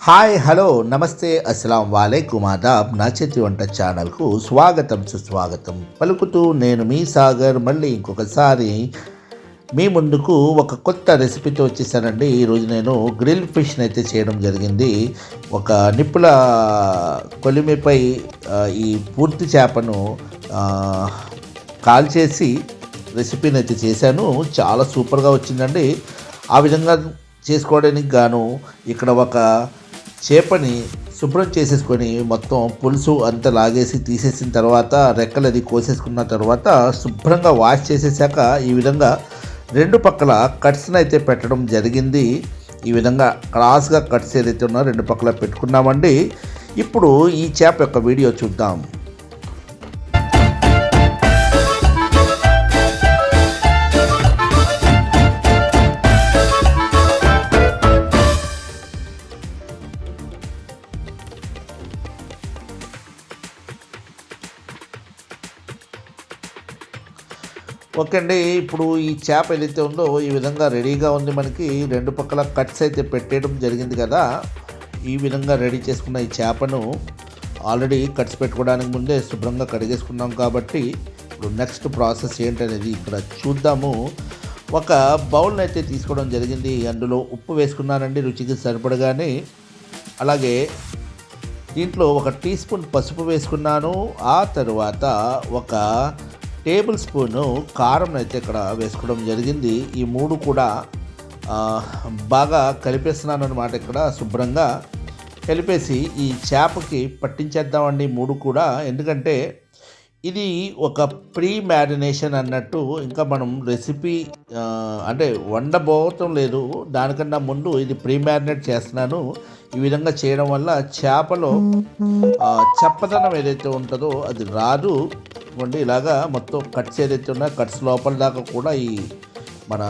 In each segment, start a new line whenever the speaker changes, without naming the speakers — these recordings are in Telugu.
హాయ్ హలో నమస్తే అస్సలం వాలేకుమ్ ఆదాబ్ నా చేతి వంట ఛానల్కు స్వాగతం సుస్వాగతం పలుకుతూ నేను మీ సాగర్ మళ్ళీ ఇంకొకసారి మీ ముందుకు ఒక కొత్త రెసిపీతో వచ్చేసానండి. ఈరోజు నేను గ్రిల్ ఫిష్ని అయితే చేయడం జరిగింది. ఒక నిప్పుల కొలిమిపై ఈ పూర్తి చేపను కాల్చేసి రెసిపీని అయితే చేశాను. చాలా సూపర్గా వచ్చిందండి. ఆ విధంగా చేసుకోవడానికి గాను ఇక్కడ ఒక చేపని శుభ్రం చేసేసుకొని మొత్తం పులుసు అంతా లాగేసి తీసేసిన తర్వాత రెక్కలు అది కోసేసుకున్న తర్వాత శుభ్రంగా వాష్ చేసేసాక ఈ విధంగా రెండు పక్కల కట్స్ని అయితే పెట్టడం జరిగింది. ఈ విధంగా క్రాస్గా కట్స్ ఏదైతే ఉన్నాయో రెండు పక్కల పెట్టుకున్నామండి. ఇప్పుడు ఈ చేప యొక్క వీడియో చూద్దాం. ఓకే అండి, ఇప్పుడు ఈ చేప ఏదైతే ఉందో ఈ విధంగా రెడీగా ఉంది. మనకి రెండు పక్కల కట్స్ అయితే పెట్టేయడం జరిగింది కదా. ఈ విధంగా రెడీ చేసుకున్న ఈ చేపను ఆల్రెడీ కట్స్ పెట్టుకోవడానికి ముందే శుభ్రంగా కడిగేసుకున్నాం కాబట్టి ఇప్పుడు నెక్స్ట్ ప్రాసెస్ ఏంటనేది ఇక్కడ చూద్దాము. ఒక బౌల్ని అయితే తీసుకోవడం జరిగింది. అందులో ఉప్పు వేసుకున్నానండి రుచికి సరిపడగానే. అలాగే దీంట్లో ఒక టీ స్పూన్ పసుపు వేసుకున్నాను. ఆ తర్వాత ఒక టేబుల్ స్పూను కారం అయితే ఇక్కడ వేసుకోవడం జరిగింది. ఈ మూడు కూడా బాగా కలిపేస్తున్నాను అనమాట. ఇక్కడ శుభ్రంగా కలిపేసి ఈ చేపకి పట్టించేద్దామండి మూడు కూడా. ఎందుకంటే ఇది ఒక ప్రీ మ్యారినేషన్ అన్నట్టు, ఇంకా మనం రెసిపీ అంటే వండబోవటం లేదు, దానికన్నా ముందు ఇది ప్రీ మ్యారినేట్ చేస్తున్నాను. ఈ విధంగా చేయడం వల్ల చేపలో చప్పదనం ఏదైతే ఉంటుందో అది రాదు. ఇవ్వండి, ఇలాగా మొత్తం కట్స్ ఏదైతే ఉన్నాయో కట్స్ లోపల దాకా కూడా ఈ మన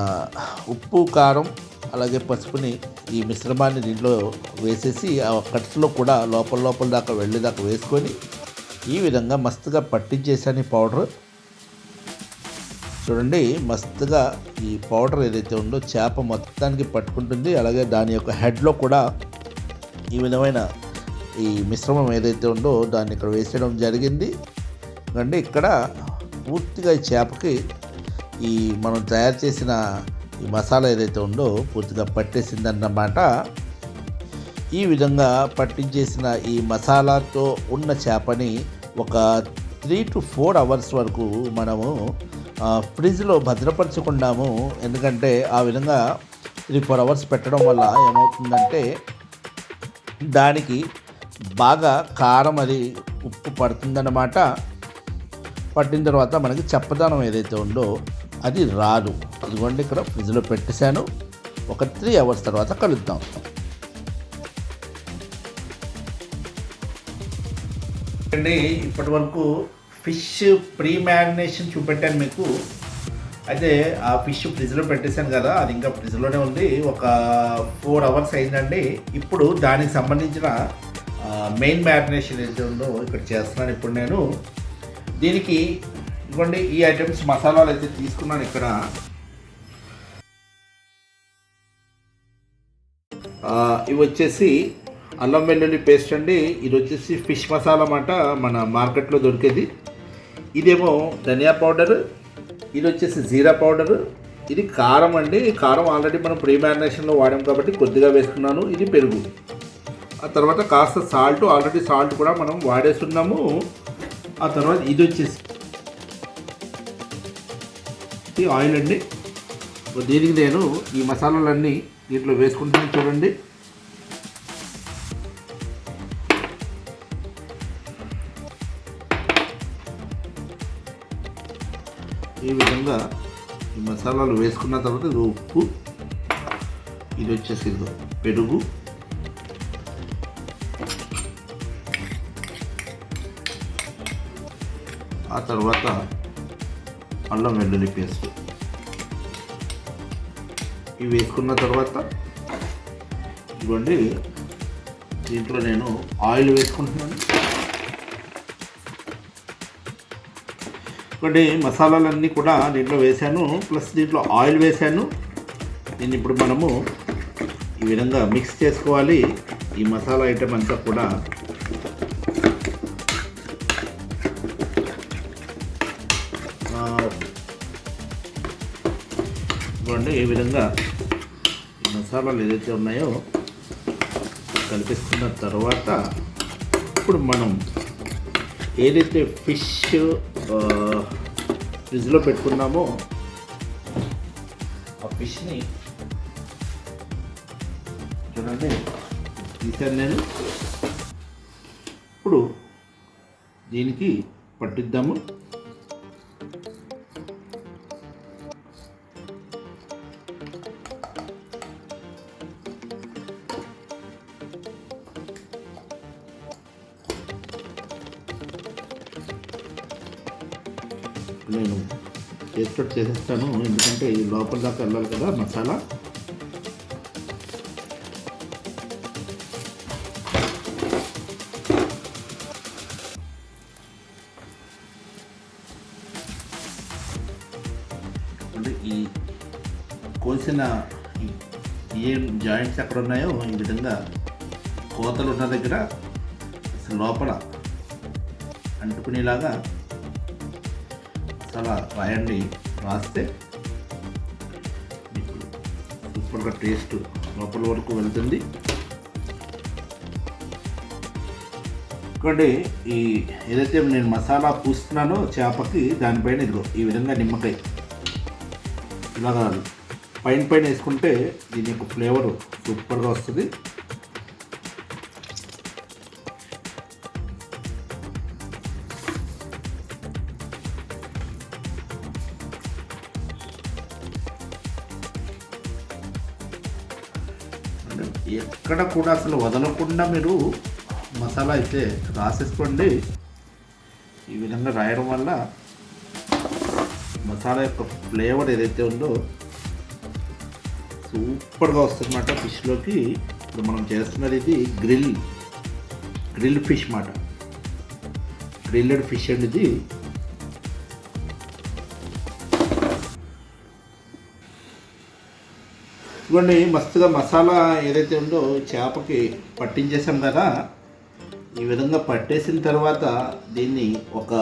ఉప్పు కారం అలాగే పసుపుని ఈ మిశ్రమాన్ని దీంట్లో వేసేసి ఆ కట్స్లో కూడా లోపల దాకా వెళ్ళేదాకా వేసుకొని ఈ విధంగా మస్తుగా పట్టించేసాను ఈ పౌడర్. చూడండి, మస్తుగా ఈ పౌడర్ ఏదైతే ఉందో చేప మొత్తానికి పట్టుకుంటుంది. అలాగే దాని యొక్క హెడ్లో కూడా ఈ విధమైన ఈ మిశ్రమం ఏదైతే ఉందో దాన్ని ఇక్కడ వేసేయడం జరిగింది. అంటే ఇక్కడ పూర్తిగా ఈ చేపకి ఈ మనం తయారు చేసిన ఈ మసాలా ఏదైతే ఉందో పూర్తిగా పట్టేసిందన్నమాట. ఈ విధంగా పట్టించేసిన ఈ మసాలాతో ఉన్న చేపని ఒక 3 to 4 అవర్స్ వరకు మనము ఫ్రిడ్జ్లో భద్రపరచుకున్నాము. ఎందుకంటే ఆ విధంగా 3-4 అవర్స్ పెట్టడం వల్ల ఏమవుతుందంటే దానికి బాగా కారం అది ఉప్పు పడుతుందన్నమాట. పట్టిన తర్వాత మనకి చప్పదనం ఏదైతే ఉందో అది రాదు. ఇదిగోండి, ఇక్కడ ఫ్రిడ్జ్లో పెట్టేశాను. ఒక 3 అవర్స్ తర్వాత కలుద్దాం. అండి, ఇప్పటి వరకు ఫిష్ ప్రీ మ్యారినేషన్ చూపెట్టాను మీకు. అయితే ఆ ఫిష్ ఫ్రిడ్జ్లో పెట్టేశాను కదా, అది ఇంకా ఫ్రిడ్జ్లోనే ఉంది. ఒక 4 అవర్స్ అయిందండి. ఇప్పుడు దానికి సంబంధించిన మెయిన్ మ్యారినేషన్ ఏదైతే ఉందో ఇక్కడ చేస్తున్నాను ఇప్పుడు నేను. దీనికి ఇవ్వండి, ఈ ఐటమ్స్ మసాలాలు అయితే తీసుకున్నాను. ఇక్కడ ఇవి వచ్చేసి అల్లం వెల్లుల్లి పేస్ట్ అండి. ఇది వచ్చేసి ఫిష్ మసాలా అన్నమాట, మన మార్కెట్లో దొరికేది. ఇదేమో ధనియా పౌడర్, ఇది వచ్చేసి జీరా పౌడర్, ఇది కారం అండి. కారం ఆల్రెడీ మనం ప్రీ మ్యారినేషన్లో వాడాం కాబట్టి కొద్దిగా వేసుకున్నాను. ఇది పెరుగు. ఆ తర్వాత కాస్త సాల్ట్, ఆల్రెడీ సాల్ట్ కూడా మనం వాడేస్తున్నాము. ఆ తర్వాత ఇది వచ్చేసి ఆయిల్ అండి. దీనికి నేను ఈ మసాలాలన్నీ దీంట్లో వేసుకుంటాను. చూడండి, ఈ విధంగా ఈ మసాలాలు వేసుకున్న తర్వాత ఇది ఉప్పు, ఇది వచ్చేసి పెరుగు, ఆ తర్వాత అల్లం వెల్లుల్లి పేస్ట్ ఇవి వేసుకున్న తర్వాత ఇవ్వండి దీంట్లో నేను ఆయిల్ వేసుకుంటున్నాను. ఇవ్వండి, మసాలాలన్నీ కూడా దీంట్లో వేసాను, ప్లస్ దీంట్లో ఆయిల్ వేసాను. దీన్ని ఇప్పుడు మనము ఈ విధంగా మిక్స్ చేసుకోవాలి. ఈ మసాలా ఐటెం అంతా కూడా చూడండి. ఈ విధంగా ఈ మసాలాలు ఏదైతే ఉన్నాయో కలిపిస్తున్న తర్వాత ఇప్పుడు మనం ఏదైతే ఫిష్ ఫ్రిడ్జ్లో పెట్టుకున్నామో ఆ ఫిష్ని చూడండి తీసాను నేను. ఇప్పుడు దీనికి పట్టిద్దాము. నేను చేసేటట్టు చేసేస్తాను, ఎందుకంటే ఈ లోపల దాకా వెళ్ళాలి కదా మసాలా. అంటే ఈ కోసిన ఏం జాయింట్స్ ఎక్కడ ఉన్నాయో ఈ విధంగా కోతలు ఉన్న దగ్గర లోపల అంటుకునేలాగా మసాలా రాయండి. రాస్తే మీకు సూపర్గా టేస్ట్ లోపల వరకు వెళ్తుంది. ఎందుకంటే ఈ ఏదైతే నేను మసాలా పూస్తున్నానో చేపకి దానిపైన ఇదిగో ఈ విధంగా నిమ్మకాయ ఇలాగా పైన వేసుకుంటే దీని యొక్క ఫ్లేవర్ సూపర్గా వస్తుంది. ఎక్కడ కూడా అసలు వదలకుండా మీరు మసాలా అయితే రాసేసుకోండి. ఈ విధంగా రాయడం వల్ల మసాలా యొక్క ఫ్లేవర్ ఏదైతే ఉందో సూపర్గా వస్తుందన్నమాట ఫిష్లోకి. ఇప్పుడు మనం చేస్తున్నది ఇది గ్రిల్ ఫిష్ మాట, గ్రిల్లెడ్ ఫిష్ అండి ఇది. ఇవ్వండి మస్తుగా మసాలా ఏదైతే ఉందో చేపకి పట్టించేసాం కదా. ఈ విధంగా పట్టేసిన తర్వాత దీన్ని ఒక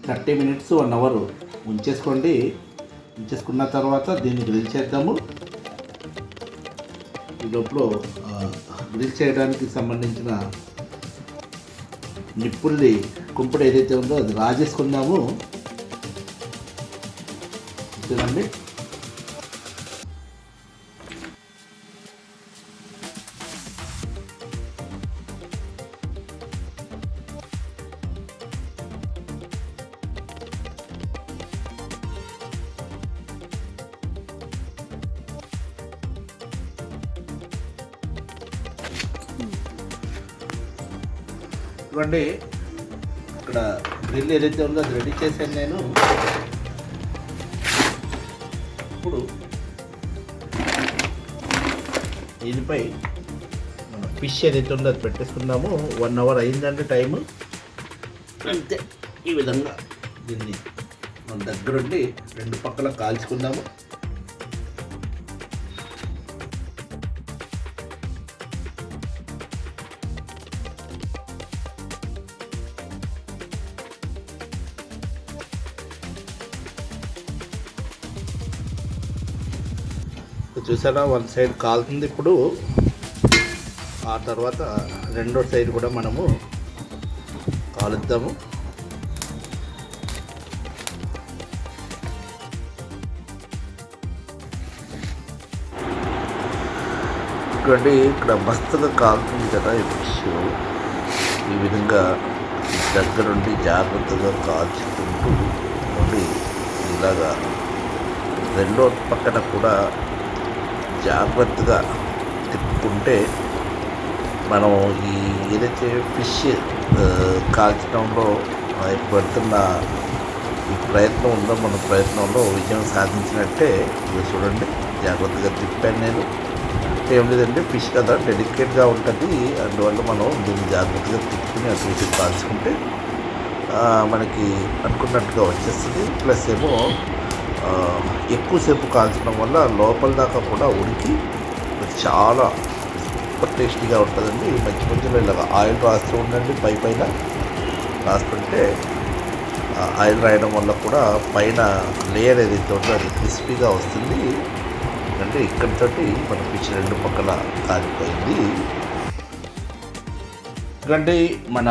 30 minutes 1 hour ఉంచేసుకోండి. ఉంచేసుకున్న తర్వాత దీన్ని గ్రిల్ చేద్దాము. ఈ లోపల గ్రిల్ చేయడానికి సంబంధించిన నిప్పుల్ది కుంపడి ఏదైతే ఉందో అది రాజేసుకుందాము. చూడండి చూడండి ఇక్కడ గ్రిల్ ఏదైతే ఉందో అది రెడీ చేశాను నేను. ఇప్పుడు దీనిపై మన ఫిష్ ఏదైతే ఉందో అది పెట్టేసుకుందాము. 1 hour అయిందండి టైము. అంతే ఈ విధంగా దీన్ని మన దగ్గరుండి 2 పక్కల కాల్చుకుందాము. చూసారా 1 side కాలుతుంది. ఇప్పుడు ఆ తర్వాత రెండో సైడ్ కూడా మనము కాలుద్దాము. చూడండి ఇక్కడ మస్తుగా కాలుతుంది కదా ఈ ఫిష్. ఈ విధంగా దగ్గరుండి జాగ్రత్తగా కాల్చుకుంటూ ఇలాగా రెండో పక్కన కూడా జాగ్రత్తగా తిప్పుకుంటే మనం ఈ ఏదైతే ఫిష్ కాల్చడంలో పడుతున్న ఈ ప్రయత్నం ఉందో మన ప్రయత్నంలో విజయం సాధించినట్టే. ఇది చూడండి జాగ్రత్తగా తిప్పాను నేను. ఏం లేదంటే ఫిష్ కదా డెలికేట్గా ఉంటుంది, అందువల్ల మనం దీన్ని జాగ్రత్తగా తిప్పుకుని అటు ఇటు కాల్చుకుంటే మనకి అనుకున్నట్టుగా వచ్చేస్తుంది. ప్లస్ ఏమో ఎక్కువసేపు కాల్చడం వల్ల లోపల దాకా కూడా ఉడికి చాలా సూపర్ టేస్టీగా ఉంటుందండి. మధ్య మధ్యలో ఇలాగ ఆయిల్ రాస్తూ ఉండండి, పైన రాస్తుంటే ఆయిల్ రాయడం వల్ల కూడా పైన లేయర్ ఏదైతే ఉందో అది క్రిస్పీగా వస్తుంది. అంటే ఇక్కడితోటి మన ఫిష్ రెండు పక్కల కాలిపోయింది. ఎందుకంటే మన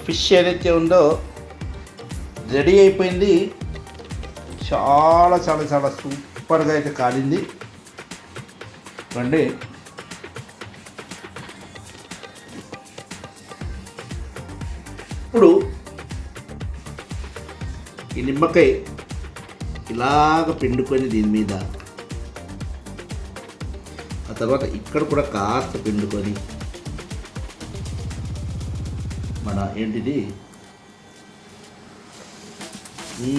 ఫిష్ ఏదైతే ఉందో రెడీ అయిపోయింది. చాలా చాలా చాలా సూపర్గా అయితే కాలింది అండి. ఇప్పుడు ఈ నిమ్మకాయ ఇలాగ పిండుకొని దీని మీద, ఆ తర్వాత ఇక్కడ కూడా కాస్త పిండుకొని మన ఏంటిది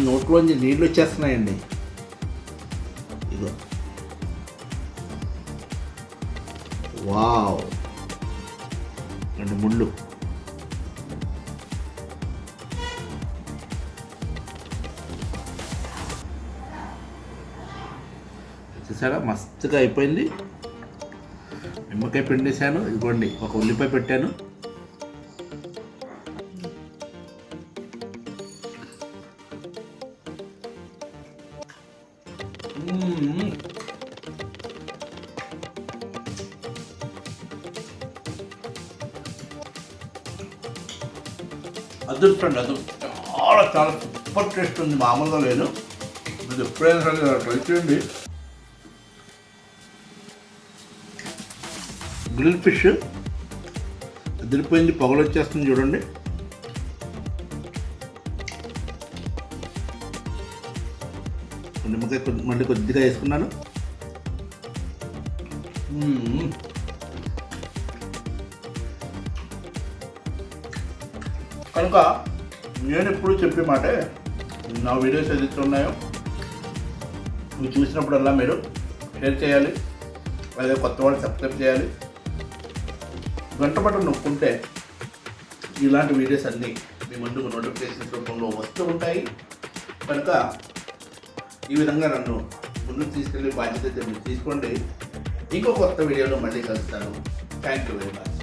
నోట్లోంచి నీళ్ళు వచ్చేస్తున్నాయండి. ఇదో వావ్ రెండు ముళ్ళు. చూసారా మస్తుగా అయిపోయింది. నిమ్మకాయ పిండేశాను, ఇదిగోండి ఒక ఉల్లిపాయ పెట్టాను. అదృష్టం అది చాలా చాలా సూపర్ టేస్ట్ ఉంది, మామూలుగా లేదు. మీరు ఎప్పుడైనా సరే ట్రై చేయండి. గ్రిల్ ఫిష్ అదిరిపోయింది, పొగలు వచ్చేస్తుంది చూడండి. నిమ్మకాయ మళ్ళీ కొద్దిగా వేసుకున్నాను. కనుక నేను ఎప్పుడు చెప్పే మాటే, నా వీడియోస్ ఏదైతే ఉన్నాయో మీరు చూసినప్పుడల్లా మీరు షేర్ చేయాలి, అదే కొత్త వాళ్ళు సబ్స్క్రైబ్ చేయాలి. గంట బటన్ నొక్కుంటే ఇలాంటి వీడియోస్ అన్నీ మీ ముందుకు నోటిఫికేషన్స్ రూపంలో వస్తూ ఉంటాయి. కనుక ఈ విధంగా నన్ను ముందుకు తీసుకెళ్ళి బాధ్యత మీరు తీసుకోండి. ఇంకో కొత్త వీడియోలో మళ్ళీ కలుస్తాను. Thank you very much.